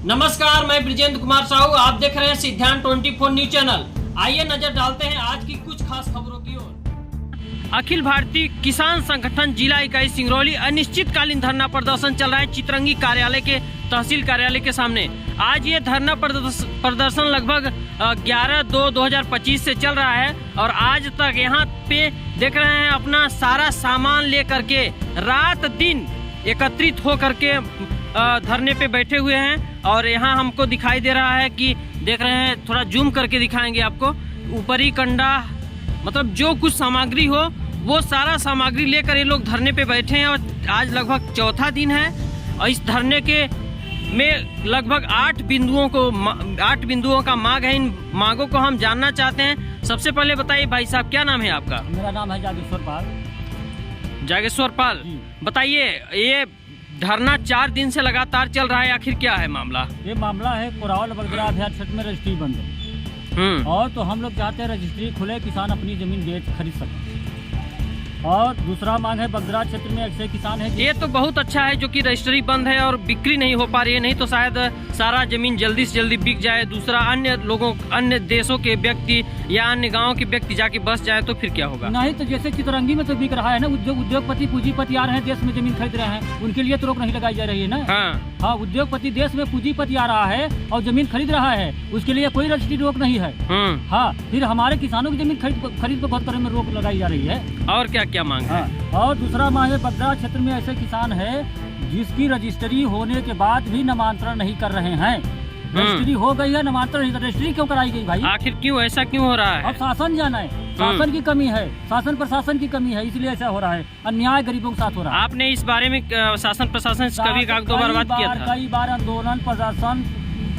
नमस्कार, मैं ब्रिजेंद्र कुमार साहू। आप देख रहे हैं सिद्धांत 24 न्यूज चैनल। आइए नजर डालते हैं आज की कुछ खास खबरों की ओर। अखिल भारतीय किसान संगठन जिला इकाई सिंगरौली अनिश्चितकालीन धरना प्रदर्शन चल रहा है चित्रंगी कार्यालय के तहसील कार्यालय के सामने। आज ये धरना प्रदर्शन लगभग 11/2/2025 से चल रहा है और आज तक यहाँ पे देख रहे हैं अपना सारा सामान लेकर के रात दिन एकत्रित हो करके धरने पे बैठे हुए हैं। और यहाँ हमको दिखाई दे रहा है कि देख रहे हैं, थोड़ा जूम करके दिखाएंगे आपको। ऊपरी कंडा मतलब जो कुछ सामग्री हो वो सारा सामग्री लेकर ये लोग धरने पे बैठे हैं और आज लगभग चौथा दिन है। और इस धरने के में लगभग 8 बिंदुओं का मांग है। इन मांगों को हम जानना चाहते हैं। सबसे पहले बताइए भाई साहब, क्या नाम है आपका? मेरा नाम है जागेश्वर पाल। जागेश्वर पाल, बताइए ये धरना 4 दिन से लगातार चल रहा है, आखिर क्या है मामला? ये मामला है कोरावल बगदरा अभ्यास क्षेत्र में रजिस्ट्री बंद है और तो हम लोग चाहते हैं रजिस्ट्री खुले, किसान अपनी जमीन बेच खरीद सकें। और दूसरा मांग है बगदरा क्षेत्र में ऐसे किसान है। ये तो बहुत अच्छा है जो कि रजिस्ट्री बंद है और बिक्री नहीं हो पा रही है, नहीं तो शायद सारा जमीन जल्दी से जल्दी बिक जाए। दूसरा अन्य देशों के व्यक्ति या अन्य गाँव के व्यक्ति जाके बस जाए तो फिर क्या होगा? नहीं तो जैसे चितरंगी में तो बिक रहा है ना, उद्योगपति पूंजीपति आ रहे हैं देश में जमीन खरीद रहे हैं, उनके लिए तो रोक नहीं लगाई जा रही है ना। हाँ, उद्योगपति देश में पूंजीपति आ रहा है और जमीन खरीद रहा है, उसके लिए कोई रजिस्ट्री रोक नहीं है। हाँ, फिर हमारे किसानों की जमीन खरीद को करने में रोक लगाई जा रही है। और क्या मांग है? और दूसरा मांग है बगदरा क्षेत्र में ऐसे किसान है जिसकी रजिस्ट्री होने के बाद भी नामांतरण नहीं कर रहे हैं। रजिस्ट्री हो गई है, नामांतरण नहीं कर। रजिस्ट्री क्यों कराई गई भाई? आखिर क्यों ऐसा क्यों हो रहा है? अब शासन जाना है, शासन की कमी है, शासन प्रशासन की कमी है, इसलिए ऐसा हो रहा है। अन्याय गरीबों के साथ हो रहा है। आपने इस बारे में शासन प्रशासन से कभी 1-2 बार बात किया था? कई बार आंदोलन प्रशासन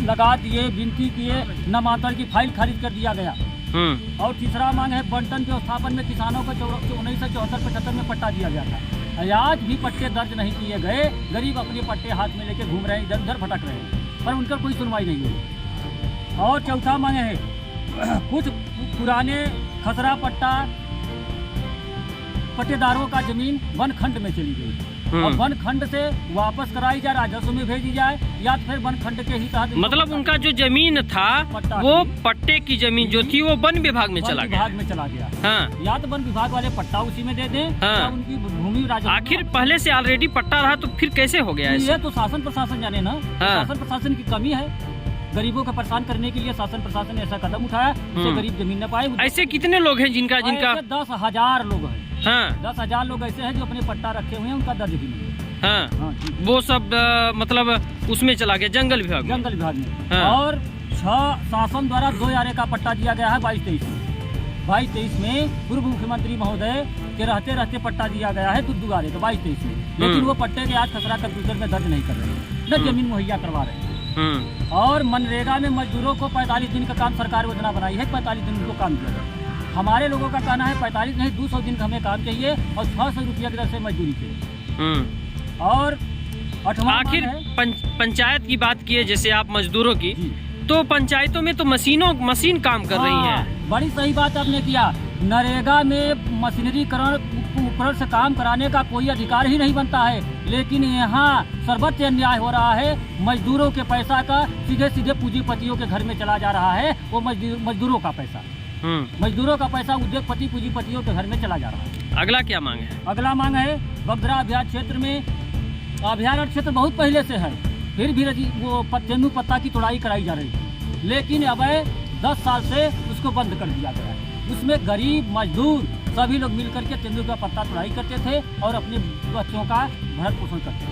लगा दिए, विनती किए, नामांतरण की फाइल खारिज कर दिया गया। और तीसरा मांग है बंटन के स्थापन में किसानों को 1974-75 में पट्टा दिया गया था। आज भी पट्टे दर्ज नहीं किए गए। गरीब अपने पट्टे हाथ में लेके घूम रहे हैं, इधर उधर भटक रहे हैं, पर उनका कोई सुनवाई नहीं हुई। और चौथा मांग है कुछ पुराने खसरा पट्टेदारों का जमीन वन खंड में चली गई और वन खंड से वापस कराई जाए, राजस्व में भेजी जाए, या फिर वन खंड के ही तहत। मतलब उनका जो जमीन था वो पट्टे की जमीन जो थी वो वन विभाग में चला गया। हाँ। या तो वन विभाग वाले पट्टा उसी में दे दें। हाँ। या उनकी भूमि राजस्व। आखिर पहले से ऑलरेडी पट्टा रहा तो फिर कैसे हो गया? ये तो शासन प्रशासन जाने ना। हाँ। शासन प्रशासन की कमी है। गरीबों का परेशान करने के लिए शासन प्रशासन ने ऐसा कदम उठाया जिससे गरीब जमीन न पाए। ऐसे कितने लोग हैं जिनका 10,000 लोग हैं। हाँ। 10,000 लोग ऐसे हैं जो अपने पट्टा रखे हुए हैं, उनका दर्ज भी नहीं है। हाँ, वो सब मतलब उसमें चला गया जंगल विभाग में। हाँ। और 6 शासन द्वारा 2 आरे का पट्टा दिया गया है 22-23 में पूर्व मुख्यमंत्री महोदय के रहते पट्टा दिया गया है 2 आरे का 22-23 में। लेकिन वो पट्टे के आज खसरा कंप्यूटर में दर्ज नहीं कर रहे हैं, न जमीन मुहैया करवा रहे हैं। और मनरेगा में मजदूरों को 45 दिन का काम सरकार योजना बनाई है, 45 दिन उनको काम दिया जाए। हमारे लोगों का कहना है 45 नहीं 200 दिन का हमें काम चाहिए और 600 रुपया की दर से मजदूरी चाहिए। और आखिर पंचायत की बात की है जैसे आप मजदूरों की, तो पंचायतों में तो मशीन काम कर रही है। बड़ी सही बात आपने किया। नरेगा में मशीनरीकरण उपकरण से काम कराने का कोई अधिकार ही नहीं बनता है, लेकिन यहाँ सर्वत्र अन्याय हो रहा है। मजदूरों के पैसा का सीधे पूंजीपतियों के घर में चला जा रहा है। वो मजदूरों का पैसा उद्योगपति पूंजीपतियों के घर में चला जा रहा है। अगला क्या मांग है? अगला मांग है बगदरा अभ्यास क्षेत्र में, अभ्यारण्य क्षेत्र बहुत पहले से है, फिर भी वो तेंदू पत्ता की तोड़ाई कराई जा रही है, लेकिन अब 10 साल से उसको बंद कर दिया गया है। उसमें गरीब मजदूर सभी लोग मिलकर के तेंदू का पत्ता तोड़ाई करते थे और अपने बच्चों का भरण पोषण करते थे,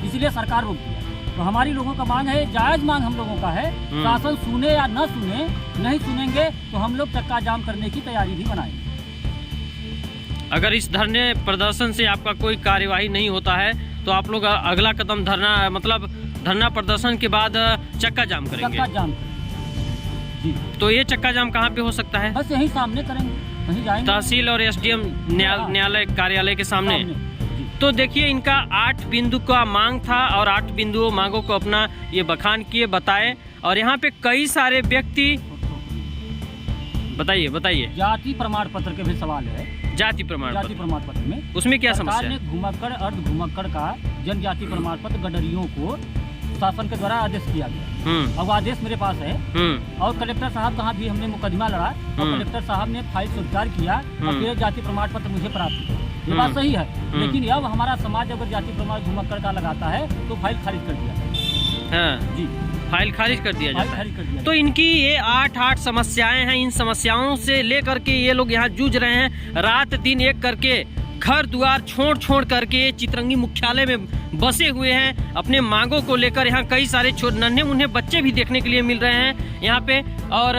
इसलिए सरकार रोक दिया। तो हमारी लोगों का मांग है, जायज मांग हम लोगों का है, शासन सुने या न सुने, नहीं सुनेंगे तो हम लोग चक्का जाम करने की तैयारी भी बनाएंगे। अगर इस धरने प्रदर्शन से आपका कोई कार्यवाही नहीं होता है तो आप लोग अगला कदम धरना प्रदर्शन के बाद चक्का जाम करेंगे? चक्का जाम जी। तो ये चक्का जाम कहाँ पे हो सकता है? बस यही सामने करेंगे, कहीं जाएंगे। तहसील और SDM न्यायालय कार्यालय के सामने। तो देखिए, इनका 8 बिंदु का मांग था और 8 बिंदुओं मांगों को अपना ये बखान किए बताए। और यहाँ पे कई सारे व्यक्ति बताइए जाति प्रमाण पत्र के भी सवाल है। जाति प्रमाण पत्र में उसमें क्या समस्या है? घुमक्कड़ अर्ध घुमक्कड़ का जनजाति प्रमाण पत्र गडरियों को शासन के द्वारा आदेश किया गया। अब आदेश मेरे पास है और कलेक्टर साहब कहाँ भी हमने मुकदमा लड़ा और कलेक्टर साहब ने फाइल स्वीकार किया और फिर जाति प्रमाण पत्र मुझे प्राप्त किया। ये बात सही है, लेकिन अब हमारा समाज अगर जाति प्रमाण घुमक्कड़ का लगाता है तो फाइल खारिज कर दिया जी, फाइल खारिज कर दिया जाता खारिज कर दिया। तो इनकी ये 8 समस्याएं हैं। इन समस्याओं से लेकर के ये लोग यहाँ जूझ रहे हैं, रात दिन एक करके घर द्वार छोड़ करके चितरंगी मुख्यालय में बसे हुए हैं। अपने मांगों को लेकर यहाँ कई सारे नन्हे मुन्ने बच्चे भी देखने के लिए मिल रहे हैं यहाँ पे, और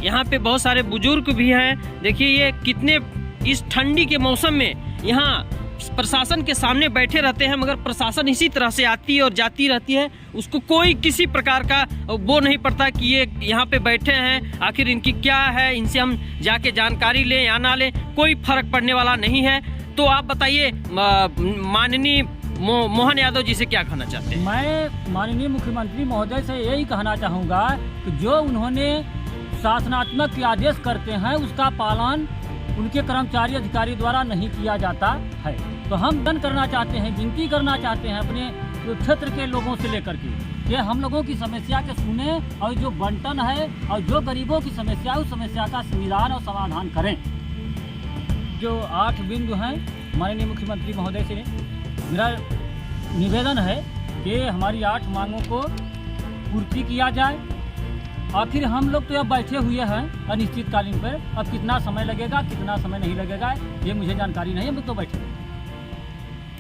यहाँ पे बहुत सारे बुजुर्ग भी हैं। देखिए ये कितने इस ठंडी के मौसम में यहाँ प्रशासन के सामने बैठे रहते हैं, मगर प्रशासन इसी तरह से आती है और जाती रहती है। उसको कोई किसी प्रकार का वो नहीं पड़ता कि ये यहाँ पे बैठे हैं, आखिर इनकी क्या है, इनसे हम जाके जानकारी लें या ना लें, कोई फर्क पड़ने वाला नहीं है। तो आप बताइए माननीय मोहन यादव जी से क्या कहना चाहते हैं? मैं माननीय मुख्यमंत्री महोदय से यही कहना चाहूँगा कि जो उन्होंने शासनात्मक आदेश करते हैं उसका पालन उनके कर्मचारी अधिकारी द्वारा नहीं किया जाता है। तो हम दंड करना चाहते हैं, विनती करना चाहते हैं अपने क्षेत्र के लोगों से लेकर के कि हम लोगों की समस्या के सुने और जो बंटन है और जो गरीबों की समस्या है उस समस्या का निदान और समाधान करें। जो 8 बिंदु हैं माननीय मुख्यमंत्री महोदय से मेरा निवेदन है कि हमारी 8 मांगों को पूर्ति किया जाए। आखिर हम लोग तो अब बैठे हुए हैं अनिश्चितकालीन पर, अब कितना समय लगेगा कितना समय नहीं लगेगा ये मुझे जानकारी नहीं है, हम तो बैठे।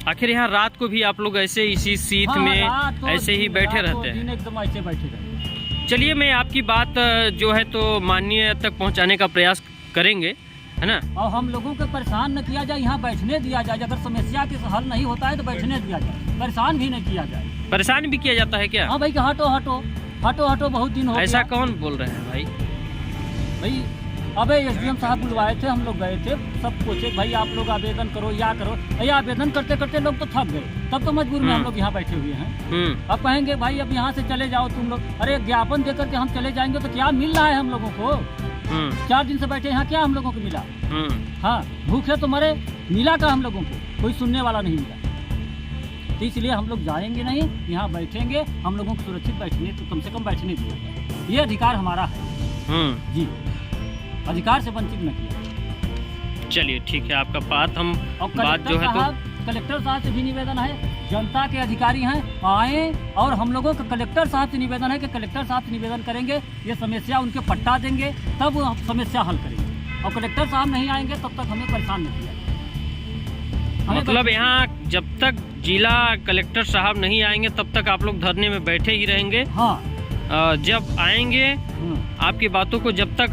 आखिर यहाँ रात को भी आप लोग ऐसे इसी सीट में ऐसे ही बैठे रहते हैं? एकदम ऐसे बैठे रहते। चलिए मैं आपकी बात जो है तो माननीय तक पहुँचाने का प्रयास करेंगे, है ना? और हम लोगों को परेशान न किया जाए, यहाँ बैठने दिया जाए। अगर समस्या के हल नहीं होता है तो बैठने दिया जाए, परेशान भी नहीं किया जाए। परेशान भी किया जाता है क्या? हाँ भाई, हटो हटो हटो हटो, बहुत दिन हो गया। ऐसा कौन बोल रहे हैं भाई? भाई अबे एसडीएम साहब बुलवाए थे, हम लोग गए थे, सब पूछे भाई आप लोग आवेदन करो या करो। ये आवेदन करते करते लोग तो थक गए, तब तो मजबूर में हम लोग यहाँ बैठे हुए हैं। अब कहेंगे भाई अब यहाँ से चले जाओ तुम लोग, अरे ज्ञापन दे करके हम चले जाएंगे तो क्या मिल रहा है हम लोगों को? 4 दिन से बैठे यहाँ, क्या हम लोगों को मिला? हाँ, भूखे तो मरे, मिला का हम लोगों को? कोई सुनने वाला नहीं मिला। तो इसलिए हम लोग जाएंगे नहीं, यहाँ बैठेंगे, हम लोगों को सुरक्षित बैठने तो कम से कम बैठने दिया। ये अधिकार हमारा है जी, अधिकार से वंचित न किया। चलिए ठीक है, आपका बात हम बात जो है तो कलेक्टर साहब से भी निवेदन है, जनता के अधिकारी हैं आए, और हम लोगों का कलेक्टर साहब से निवेदन है कि कलेक्टर साहब से निवेदन करेंगे, ये समस्या उनके पट्टा देंगे तब वो समस्या हल करेंगे। और कलेक्टर साहब नहीं आएंगे तब तक हमें परेशान नहीं किया। मतलब यहाँ जब तक जिला कलेक्टर साहब नहीं आएंगे तब तक आप लोग धरने में बैठे ही रहेंगे? हाँ। जब आएंगे आपकी बातों को जब तक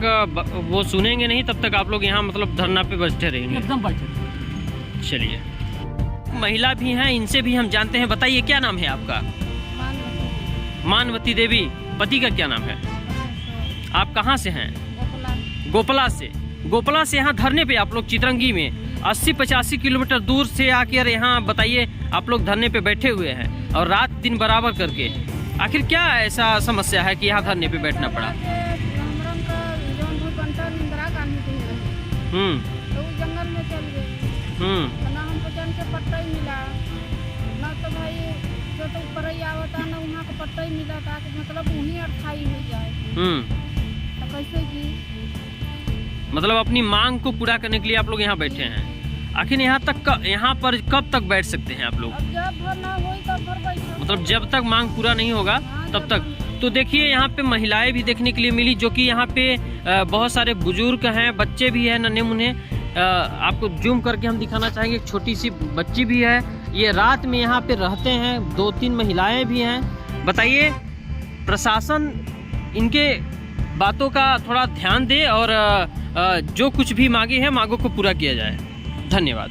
वो सुनेंगे नहीं तब तक आप लोग यहाँ मतलब धरना पे बैठे रहेंगे? एकदम बैठे। चलिए, महिला भी हैं, इनसे भी हम जानते हैं। बताइए क्या नाम है आपका? मानवती देवी। पति का क्या नाम है? आप कहाँ से हैं? गोपला से। गोपला से यहाँ धरने पे आप लोग चितरंगी में 80-85 किलोमीटर दूर से आकर यहाँ बताइए आप लोग धरने पे बैठे हुए हैं और रात दिन बराबर करके। आखिर क्या ऐसा समस्या है कि यहाँ धरने पे बैठना पड़ा? जंगल में चल गए, ना हमको जन के पट्टा ही मिला, ना तो भाई जो तो ऊपर ही आवता ना वहाँ का पट्टा ही मिला था, मतलब उन्हीं अर्थाई हो जाए तो कैसे की? मतलब अपनी मांग को पूरा करने के लिए आप लोग यहाँ बैठे हैं। आखिर यहाँ पर कब तक बैठ सकते हैं आप लोग? अब जब भर ना होई तब भर बैठो, मतलब जब तक मांग पूरा नहीं होगा तब तक। तो देखिए यहाँ पे महिलाएं भी देखने के लिए मिली, जो कि यहाँ पे बहुत सारे बुजुर्ग हैं, बच्चे भी हैं नन्हे मुन्ने। आपको जूम करके हम दिखाना चाहेंगे, एक छोटी सी बच्ची भी है। ये रात में यहाँ पे रहते हैं, 2-3 महिलाएं भी हैं। बताइए प्रशासन इनके बातों का थोड़ा ध्यान दे और जो कुछ भी मांगे हैं मांगों को पूरा किया जाए। धन्यवाद।